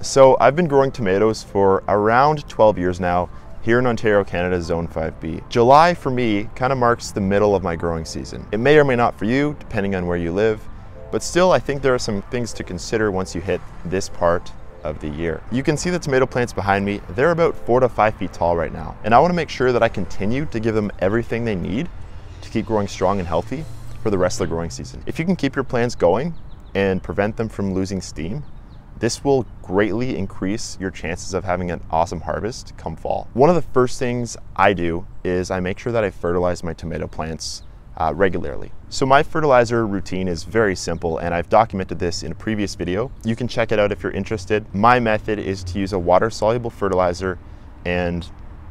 So I've been growing tomatoes for around 12 years now here in Ontario, Canada's Zone 5B. July for me kind of marks the middle of my growing season. It may or may not for you, depending on where you live, but still I think there are some things to consider once you hit this part of the year. You can see the tomato plants behind me. They're about 4 to 5 feet tall right now. And I want to make sure that I continue to give them everything they need to keep growing strong and healthy for the rest of the growing season. If you can keep your plants going and prevent them from losing steam, this will greatly increase your chances of having an awesome harvest come fall. One of the first things I do is I make sure that I fertilize my tomato plants regularly. So my fertilizer routine is very simple, and I've documented this in a previous video. You can check it out if you're interested. My method is to use a water-soluble fertilizer and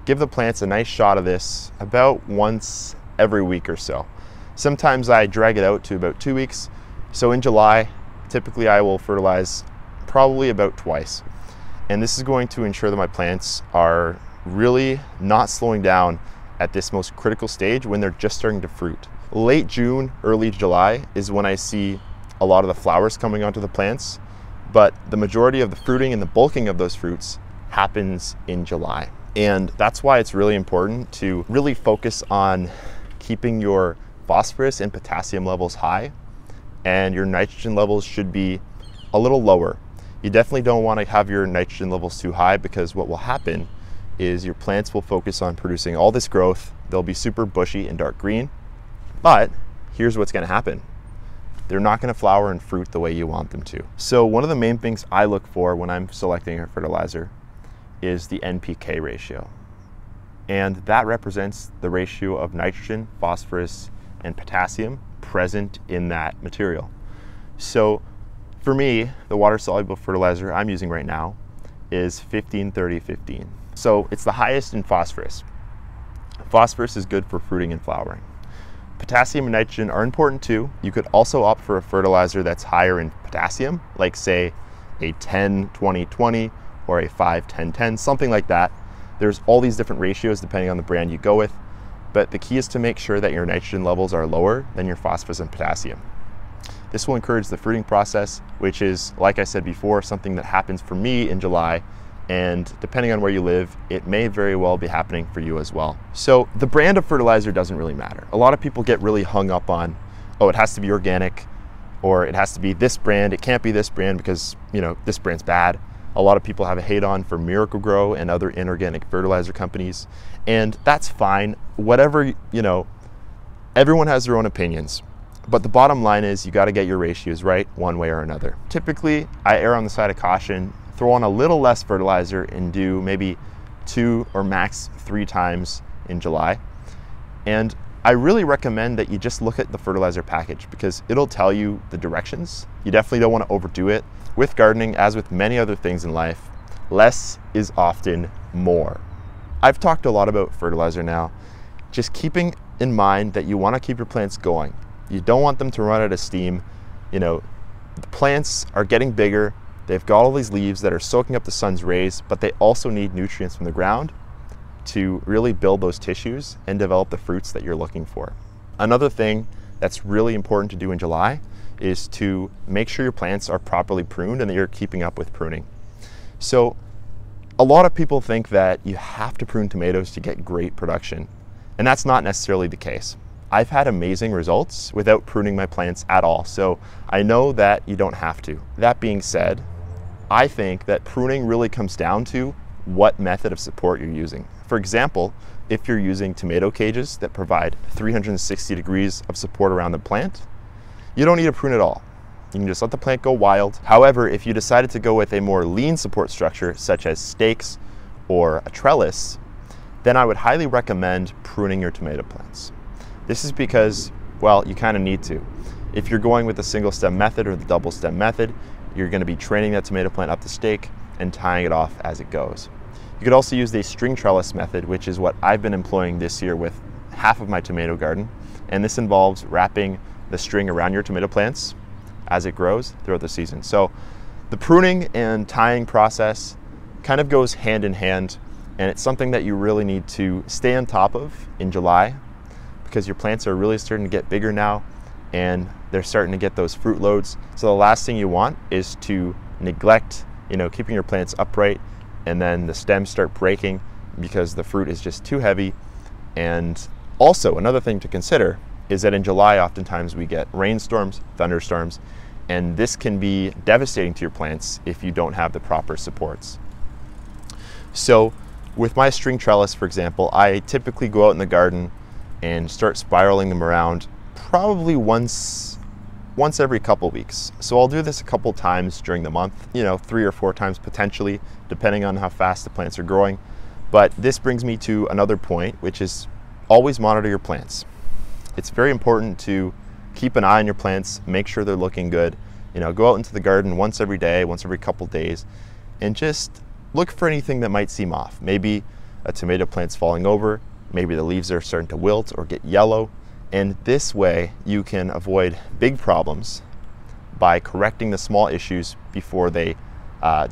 give the plants a nice shot of this about once every week or so. Sometimes I drag it out to about 2 weeks. So in July, typically I will fertilize probably about twice. And this is going to ensure that my plants are really not slowing down at this most critical stage when they're just starting to fruit. Late June, early July is when I see a lot of the flowers coming onto the plants, but the majority of the fruiting and the bulking of those fruits happens in July. And that's why it's really important to really focus on keeping your phosphorus and potassium levels high, and your nitrogen levels should be a little lower. You definitely don't want to have your nitrogen levels too high, because what will happen is your plants will focus on producing all this growth. They'll be super bushy and dark green, but here's what's going to happen. They're not going to flower and fruit the way you want them to. So one of the main things I look for when I'm selecting a fertilizer is the NPK ratio. And that represents the ratio of nitrogen, phosphorus, and potassium present in that material. So for me, the water-soluble fertilizer I'm using right now is 15-30-15. So it's the highest in phosphorus. Phosphorus is good for fruiting and flowering. Potassium and nitrogen are important too. You could also opt for a fertilizer that's higher in potassium, like say a 10-20-20 or a 5-10-10, something like that. There's all these different ratios depending on the brand you go with, but the key is to make sure that your nitrogen levels are lower than your phosphorus and potassium. This will encourage the fruiting process, which is, like I said before, something that happens for me in July, and depending on where you live, it may very well be happening for you as well. So the brand of fertilizer doesn't really matter. A lot of people get really hung up on, oh, it has to be organic, or it has to be this brand, it can't be this brand because, you know, this brand's bad. A lot of people have a hate on for Miracle-Gro and other inorganic fertilizer companies, and that's fine. Whatever, you know, everyone has their own opinions. But the bottom line is you got to get your ratios right one way or another. Typically, I err on the side of caution, throw on a little less fertilizer and do maybe 2 or max 3 times in July. And I really recommend that you just look at the fertilizer package, because it'll tell you the directions. You definitely don't want to overdo it. With gardening, as with many other things in life, less is often more. I've talked a lot about fertilizer now. Just keeping in mind that you want to keep your plants going. You don't want them to run out of steam. You know, the plants are getting bigger. They've got all these leaves that are soaking up the sun's rays, but they also need nutrients from the ground to really build those tissues and develop the fruits that you're looking for. Another thing that's really important to do in July is to make sure your plants are properly pruned and that you're keeping up with pruning. So a lot of people think that you have to prune tomatoes to get great production, and that's not necessarily the case. I've had amazing results without pruning my plants at all, so I know that you don't have to. That being said, I think that pruning really comes down to what method of support you're using. For example, if you're using tomato cages that provide 360 degrees of support around the plant, you don't need to prune at all. You can just let the plant go wild. However, if you decided to go with a more lean support structure, such as stakes or a trellis, then I would highly recommend pruning your tomato plants. This is because, well, you kind of need to. If you're going with the single stem method or the double stem method, you're going to be training that tomato plant up the stake and tying it off as it goes. You could also use the string trellis method, which is what I've been employing this year with half of my tomato garden. And this involves wrapping the string around your tomato plants as it grows throughout the season. So the pruning and tying process kind of goes hand in hand, and it's something that you really need to stay on top of in July, because your plants are really starting to get bigger now and they're starting to get those fruit loads. So the last thing you want is to neglect keeping your plants upright, and then the stems start breaking because the fruit is just too heavy. And also another thing to consider is that in July, oftentimes we get rainstorms, thunderstorms, and this can be devastating to your plants if you don't have the proper supports. So with my string trellis, for example, I typically go out in the garden and start spiraling them around probably once every couple weeks. So I'll do this a couple times during the month, 3 or 4 times potentially, depending on how fast the plants are growing. But this brings me to another point, which is always monitor your plants. It's very important to keep an eye on your plants, make sure they're looking good. Go out into the garden once every day, once every couple days, and just look for anything that might seem off. Maybe a tomato plant's falling over, maybe the leaves are starting to wilt or get yellow. And this way you can avoid big problems by correcting the small issues before they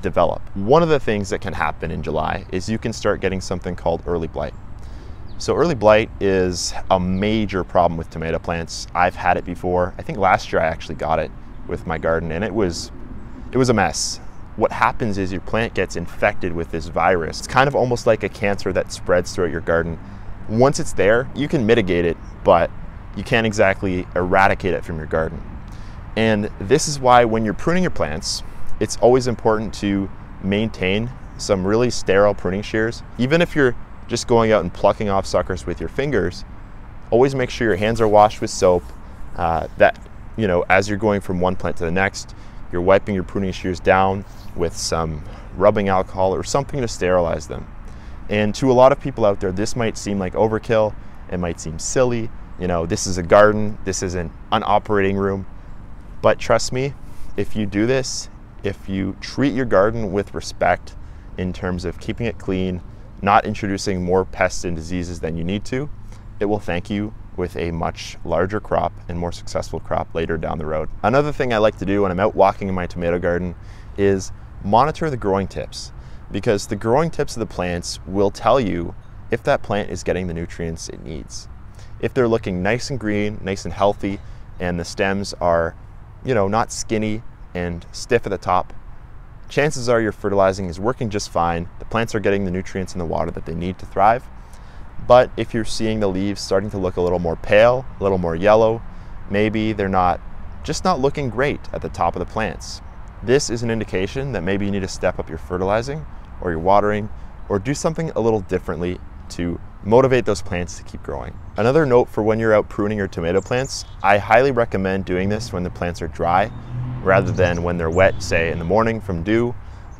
develop. One of the things that can happen in July is you can start getting something called early blight. So early blight is a major problem with tomato plants. I've had it before. I think last year I actually got it with my garden, and it was a mess. What happens is your plant gets infected with this virus. It's kind of almost like a cancer that spreads throughout your garden. Once it's there, you can mitigate it, but you can't exactly eradicate it from your garden. And this is why when you're pruning your plants, it's always important to maintain some really sterile pruning shears. Even if you're just going out and plucking off suckers with your fingers, always make sure your hands are washed with soap, that as you're going from one plant to the next, you're wiping your pruning shears down with some rubbing alcohol or something to sterilize them. And to a lot of people out there, this might seem like overkill. It might seem silly. This is a garden, this isn't an operating room. But trust me, if you do this, if you treat your garden with respect in terms of keeping it clean, not introducing more pests and diseases than you need to, it will thank you with a much larger crop and more successful crop later down the road. Another thing I like to do when I'm out walking in my tomato garden is monitor the growing tips, because the growing tips of the plants will tell you if that plant is getting the nutrients it needs. If they're looking nice and green, nice and healthy, and the stems are, not skinny and stiff at the top, chances are your fertilizing is working just fine. The plants are getting the nutrients and the water that they need to thrive. But if you're seeing the leaves starting to look a little more pale, a little more yellow, maybe they're just not looking great at the top of the plants. This is an indication that maybe you need to step up your fertilizing or your watering, or do something a little differently to motivate those plants to keep growing. Another note for when you're out pruning your tomato plants, I highly recommend doing this when the plants are dry rather than when they're wet, say in the morning from dew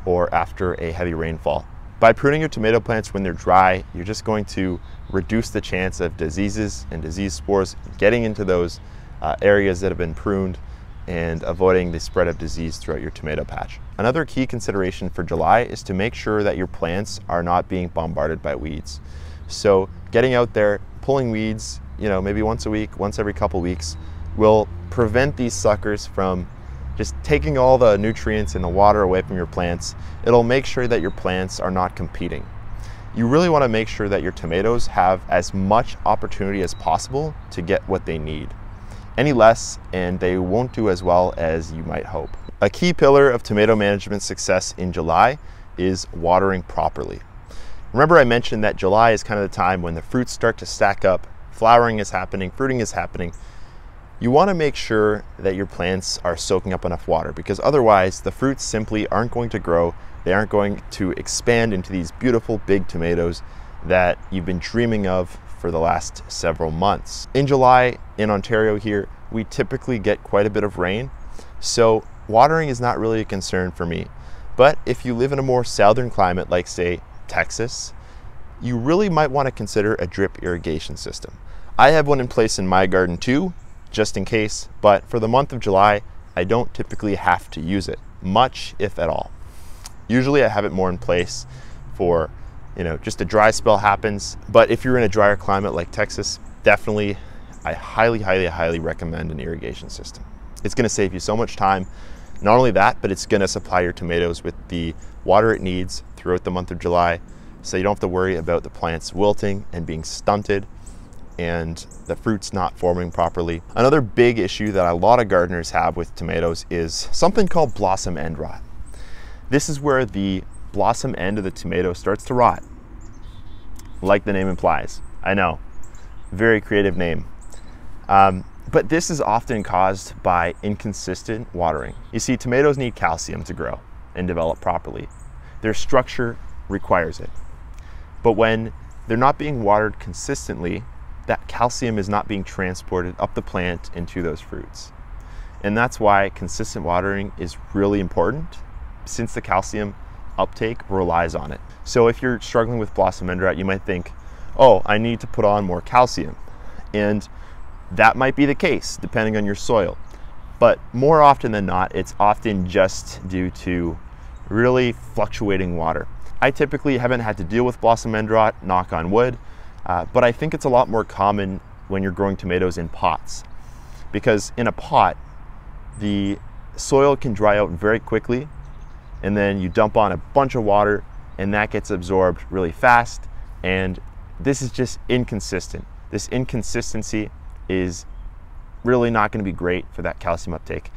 or after a heavy rainfall. By pruning your tomato plants when they're dry, you're just going to reduce the chance of diseases and disease spores getting into those areas that have been pruned and avoiding the spread of disease throughout your tomato patch. Another key consideration for July is to make sure that your plants are not being bombarded by weeds. So getting out there, pulling weeds, maybe once a week, once every couple weeks, will prevent these suckers from just taking all the nutrients and the water away from your plants. It'll make sure that your plants are not competing. You really want to make sure that your tomatoes have as much opportunity as possible to get what they need. Any less, and they won't do as well as you might hope. A key pillar of tomato management success in July is watering properly. Remember I mentioned that July is kind of the time when the fruits start to stack up, flowering is happening, fruiting is happening. You want to make sure that your plants are soaking up enough water, because otherwise the fruits simply aren't going to grow. They aren't going to expand into these beautiful big tomatoes that you've been dreaming of for the last several months. In July in Ontario here, we typically get quite a bit of rain, so watering is not really a concern for me. But if you live in a more southern climate like say Texas, you really might want to consider a drip irrigation system. I have one in place in my garden too, just in case, but for the month of July, I don't typically have to use it, much if at all. Usually I have it more in place for, just a dry spell happens, but if you're in a drier climate like Texas, definitely, I highly recommend an irrigation system. It's gonna save you so much time. Not only that, but it's gonna supply your tomatoes with the water it needs throughout the month of July, so you don't have to worry about the plants wilting and being stunted and the fruits not forming properly. Another big issue that a lot of gardeners have with tomatoes is something called blossom end rot. This is where the blossom end of the tomato starts to rot, like the name implies. I know, very creative name. But this is often caused by inconsistent watering. You see, tomatoes need calcium to grow and develop properly. Their structure requires it. But when they're not being watered consistently, that calcium is not being transported up the plant into those fruits. And that's why consistent watering is really important, since the calcium uptake relies on it. So if you're struggling with blossom end rot, you might think, oh, I need to put on more calcium. And that might be the case, depending on your soil. But more often than not, it's often just due to really fluctuating water. I typically haven't had to deal with blossom end rot, knock on wood, but I think it's a lot more common when you're growing tomatoes in pots. Because in a pot, the soil can dry out very quickly, and then you dump on a bunch of water, and that gets absorbed really fast, and this is just inconsistent. This inconsistency is really not going to be great for that calcium uptake,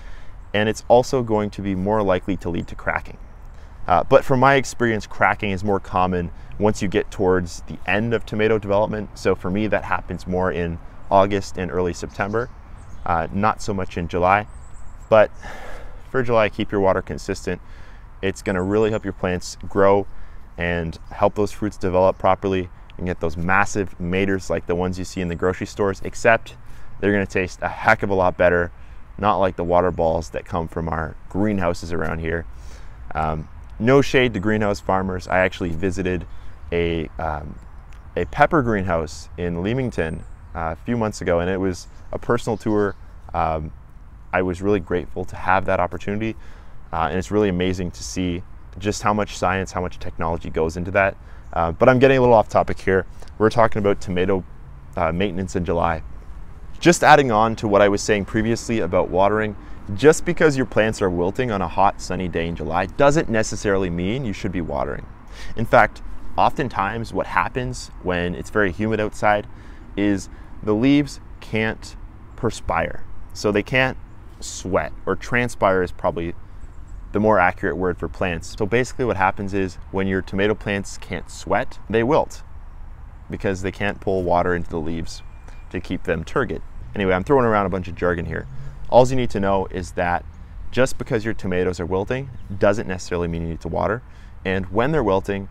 and it's also going to be more likely to lead to cracking. But from my experience, cracking is more common once you get towards the end of tomato development. So for me, that happens more in August and early September, not so much in July. But for July, keep your water consistent. It's going to really help your plants grow and help those fruits develop properly and get those massive maters like the ones you see in the grocery stores, except they're going to taste a heck of a lot better, not like the water balls that come from our greenhouses around here. No shade to greenhouse farmers. I actually visited a pepper greenhouse in Leamington a few months ago, and it was a personal tour. I was really grateful to have that opportunity, and it's really amazing to see just how much science, how much technology goes into that. But I'm getting a little off topic here. We're talking about tomato maintenance in July. Just adding on to what I was saying previously about watering, just because your plants are wilting on a hot, sunny day in July doesn't necessarily mean you should be watering. In fact, oftentimes what happens when it's very humid outside is the leaves can't perspire. So they can't sweat, or transpire is probably the more accurate word for plants. So basically what happens is when your tomato plants can't sweat, they wilt because they can't pull water into the leaves to keep them turgid. Anyway, I'm throwing around a bunch of jargon here. All you need to know is that just because your tomatoes are wilting doesn't necessarily mean you need to water. And when they're wilting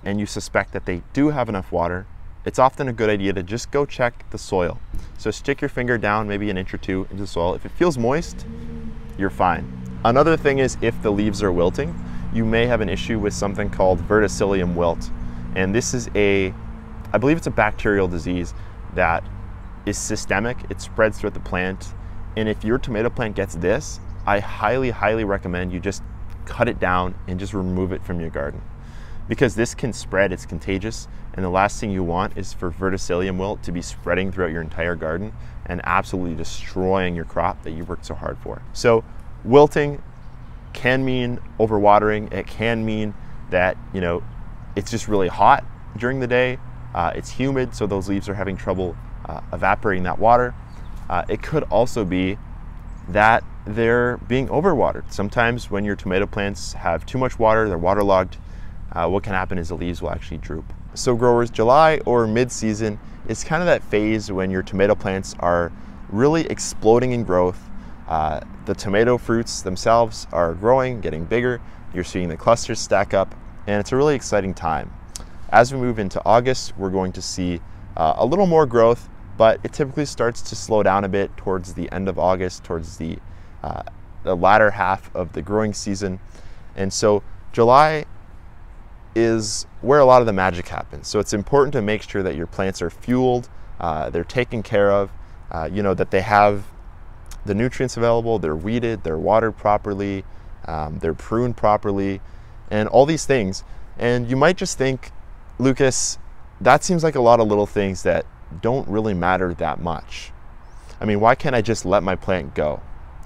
and you suspect that they do have enough water, it's often a good idea to just go check the soil. So stick your finger down maybe an inch or two into the soil. If it feels moist, you're fine. Another thing is, if the leaves are wilting, you may have an issue with something called verticillium wilt. And this is I believe it's a bacterial disease that is systemic. It spreads throughout the plant. And if your tomato plant gets this, I highly, highly recommend you just cut it down and just remove it from your garden. Because this can spread, it's contagious, and the last thing you want is for verticillium wilt to be spreading throughout your entire garden and absolutely destroying your crop that you worked so hard for. So wilting can mean overwatering. It can mean that, it's just really hot during the day. It's humid, so those leaves are having trouble evaporating that water. It could also be that they're being overwatered. Sometimes when your tomato plants have too much water, they're waterlogged, what can happen is the leaves will actually droop. So growers, July or mid-season is kind of that phase when your tomato plants are really exploding in growth. The tomato fruits themselves are growing, getting bigger. You're seeing the clusters stack up, and it's a really exciting time. As we move into August, we're going to see a little more growth, but it typically starts to slow down a bit towards the end of August, towards the latter half of the growing season. And so July is where a lot of the magic happens. So it's important to make sure that your plants are fueled, they're taken care of, that they have the nutrients available, they're weeded, they're watered properly, they're pruned properly, and all these things. And you might just think, Lucas, that seems like a lot of little things that don't really matter that much. I mean, why can't I just let my plant go?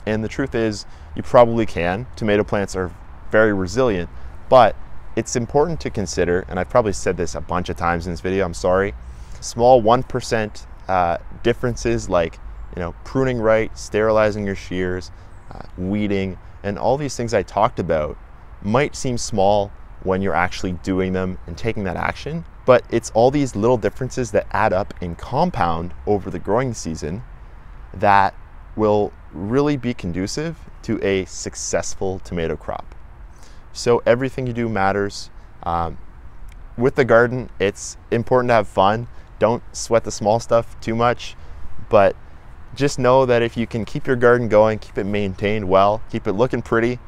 And the truth is, you probably can. Tomato plants are very resilient, but it's important to consider, and I've probably said this a bunch of times in this video, I'm sorry, small 1% differences like, pruning right, sterilizing your shears, weeding, and all these things I talked about might seem small when you're actually doing them and taking that action, but it's all these little differences that add up and compound over the growing season that will really be conducive to a successful tomato crop. So everything you do matters. With the garden, it's important to have fun. Don't sweat the small stuff too much, but just know that if you can keep your garden going, keep it maintained well, keep it looking pretty,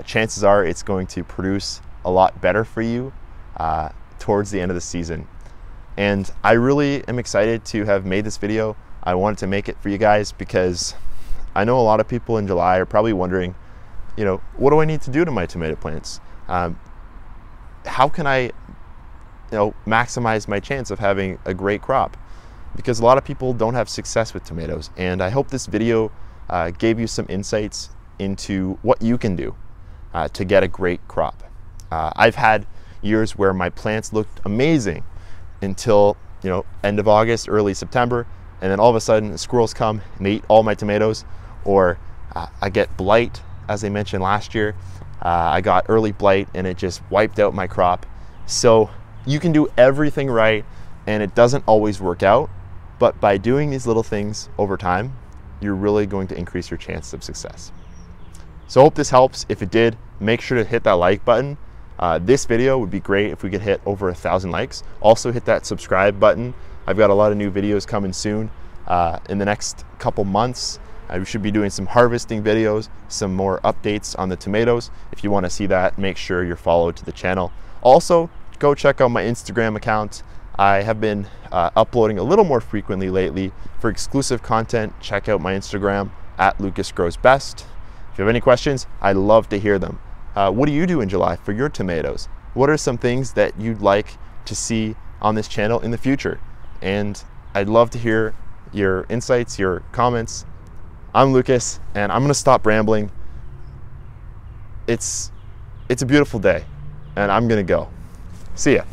chances are it's going to produce a lot better for you towards the end of the season. And I really am excited to have made this video. I wanted to make it for you guys because I know a lot of people in July are probably wondering, you know, what do I need to do to my tomato plants? How can I, maximize my chance of having a great crop? Because a lot of people don't have success with tomatoes, and I hope this video gave you some insights into what you can do to get a great crop. I've had years where my plants looked amazing until end of August, early September, and then all of a sudden squirrels come and they eat all my tomatoes, or I get blight, as I mentioned last year. I got early blight and it just wiped out my crop. So you can do everything right and it doesn't always work out, but by doing these little things over time, you're really going to increase your chances of success. So I hope this helps. If it did, make sure to hit that like button. This video would be great if we could hit over 1,000 likes. Also hit that subscribe button. I've got a lot of new videos coming soon in the next couple months. I should be doing some harvesting videos, some more updates on the tomatoes. If you want to see that, make sure you're followed to the channel. Also, go check out my Instagram account. I have been uploading a little more frequently lately. For exclusive content, check out my Instagram at LucasGrowsBest. If you have any questions, I'd love to hear them. What do you do in July for your tomatoes? What are some things that you'd like to see on this channel in the future? And I'd love to hear your insights, your comments. I'm Lucas, and I'm gonna stop rambling. It's a beautiful day, and I'm gonna go. See ya.